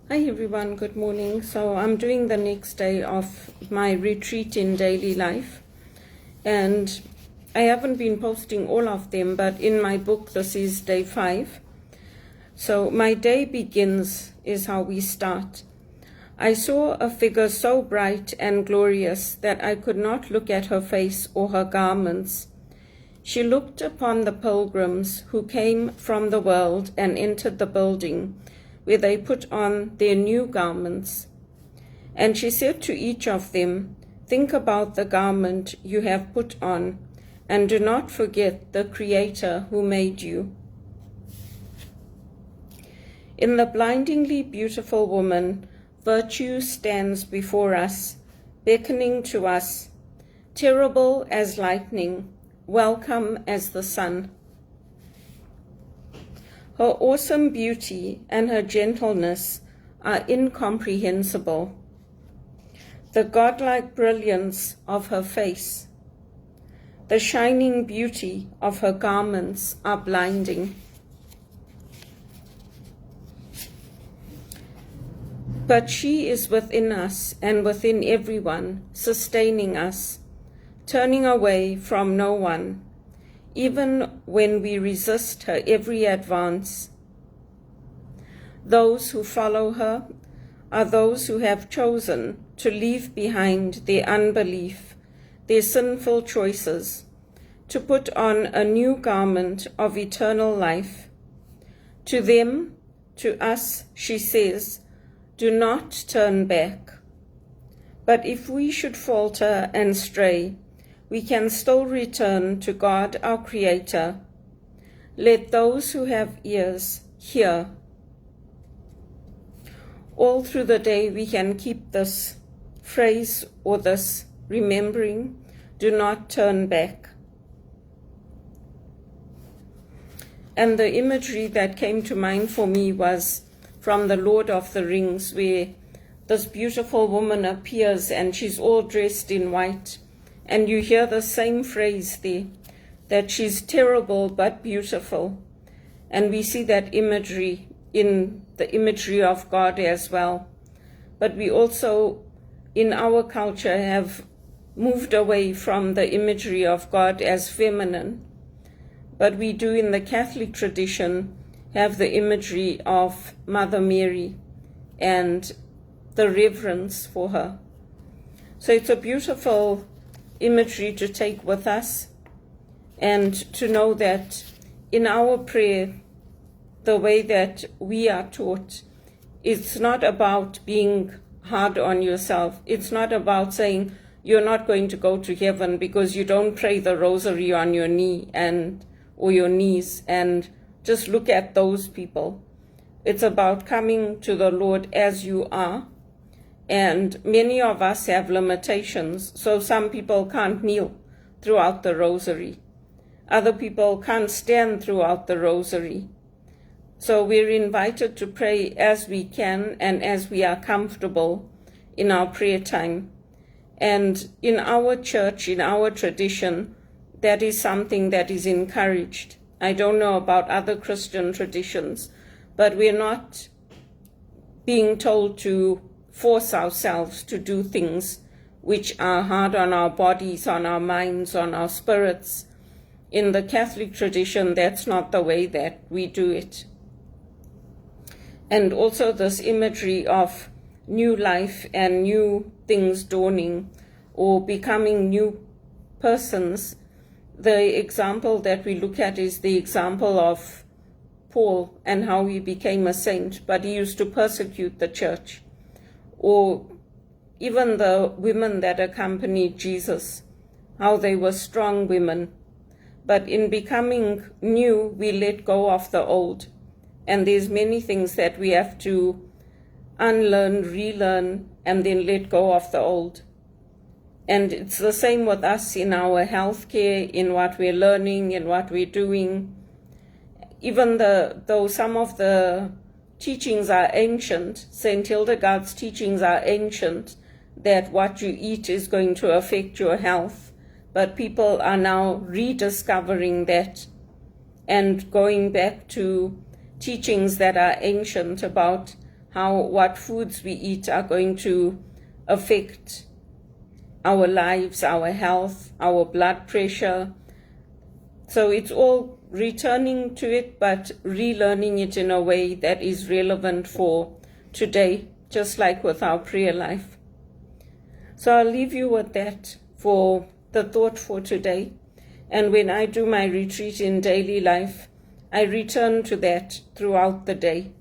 Hi everyone, good morning. So I'm doing the next day of my retreat in daily life, and I haven't been posting all of them, but in my book this is day 5. So my day begins is how we start. I saw a figure so bright and glorious that I could not look at her face or her garments. She looked upon the pilgrims who came from the world and entered the building, where they put on their new garments. And she said to each of them, "Think about the garment you have put on, and do not forget the Creator who made you." In the blindingly beautiful woman, virtue stands before us, beckoning to us, terrible as lightning, welcome as the sun. Her awesome beauty and her gentleness are incomprehensible. The godlike brilliance of her face, the shining beauty of her garments are blinding. But she is within us and within everyone, sustaining us, turning away from no one, even when we resist her every advance. Those who follow her are those who have chosen to leave behind their unbelief, their sinful choices, to put on a new garment of eternal life. To them, to us, she says, "Do not turn back." But if we should falter and stray, we can still return to God our Creator. Let those who have ears hear. All through the day we can keep this phrase or this remembering, "Do not turn back." And the imagery that came to mind for me was from the Lord of the Rings, where this beautiful woman appears and she's all dressed in white. And you hear the same phrase there, that she's terrible but beautiful. And we see that imagery in the imagery of God as well. But we also, in our culture, have moved away from the imagery of God as feminine. But we do, in the Catholic tradition, have the imagery of Mother Mary and the reverence for her. So it's a beautiful imagery to take with us, and to know that in our prayer, the way that we are taught, it's not about being hard on yourself. It's not about saying you're not going to go to heaven because you don't pray the rosary on your knee or your knees and just look at those people. It's about coming to the Lord as you are. And many of us have limitations, so some people can't kneel throughout the rosary. Other people can't stand throughout the rosary. So we're invited to pray as we can and as we are comfortable in our prayer time. And in our church, in our tradition, that is something that is encouraged. I don't know about other Christian traditions, but we're not being told to force ourselves to do things which are hard on our bodies, on our minds, on our spirits. In the Catholic tradition, that's not the way that we do it. And also this imagery of new life and new things dawning or becoming new persons. The example that we look at is the example of Paul and how he became a saint, but he used to persecute the church. Or even the women that accompanied Jesus, how they were strong women. But in becoming new, we let go of the old. And there's many things that we have to unlearn, relearn, and then let go of the old. And it's the same with us in our healthcare, in what we're learning, in what we're doing. Even though some of the teachings are ancient, St. Hildegard's teachings are ancient, that what you eat is going to affect your health. But people are now rediscovering that and going back to teachings that are ancient about how what foods we eat are going to affect our lives, our health, our blood pressure. So it's all returning to it, but relearning it in a way that is relevant for today, just like with our prayer life. So I'll leave you with that for the thought for today. And when I do my retreat in daily life, I return to that throughout the day.